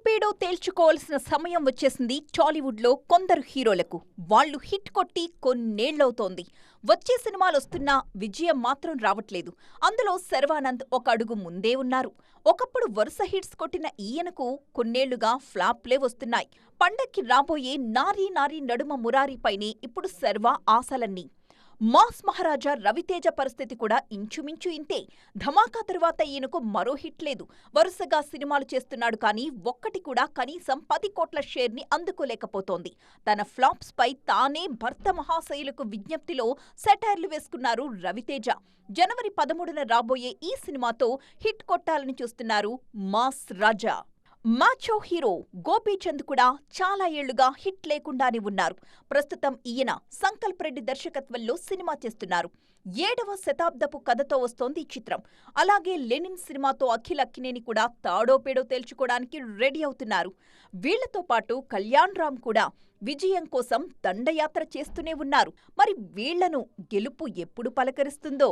పేడో తేల్చుకోవాల్సిన సమయం వచ్చేసింది టాలీవుడ్లో కొందరు హీరోలకు. వాళ్ళు హిట్ కొట్టి కొన్నేళ్లవుతోంది. వచ్చే సినిమాలొస్తున్నా విజయం మాత్రం రావట్లేదు. అందులో శర్వానంద్ ఒక అడుగు ముందే ఉన్నారు. ఒకప్పుడు వరుస హిట్స్ కొట్టిన ఈయనకు కొన్నేళ్లుగా ఫ్లాప్లే వస్తున్నాయి. పండక్కి రాబోయే నారీ నారీ నడుమ మురారీపైనే ఇప్పుడు శర్వా ఆశలన్నీ. మాస్ మహారాజా రవితేజ పరిస్థితి కూడా ఇంచుమించు ఇంతే. ధమాకా తరువాత ఈయనకు మరో హిట్ లేదు. వరుసగా సినిమాలు చేస్తున్నాడు కానీ ఒక్కటి కూడా కనీసం 10 కోట్ల షేర్ని అందుకోలేకపోతోంది. తన ఫ్లాప్స్ పై తానే భర్త మహాశయులకు విజ్ఞప్తిలో సెటైర్లు వేసుకున్నారు రవితేజ. జనవరి 13న రాబోయే ఈ సినిమాతో హిట్ కొట్టాలని చూస్తున్నారు మాస్ రాజా. మాచో హీరో గోపీచంద్ కూడా చాలా ఏళ్లుగా హిట్ లేకుండానే ఉన్నారు. ప్రస్తుతం ఈయన సంకల్ప్ రెడ్డి దర్శకత్వంలో సినిమా చేస్తున్నారు. 7వ శతాబ్దపు కథతో వస్తోంది ఈ చిత్రం. అలాగే లెనిన్ సినిమాతో అఖిల్ అక్కినేని కూడా తాడో పేడో తేల్చుకోవడానికి రెడీ అవుతున్నారు. వీళ్లతో పాటు కళ్యాణ్ రామ్ కూడా విజయం కోసం దండయాత్ర చేస్తూనే ఉన్నారు. మరి వీళ్లను గెలుపు ఎప్పుడు పలకరిస్తుందో?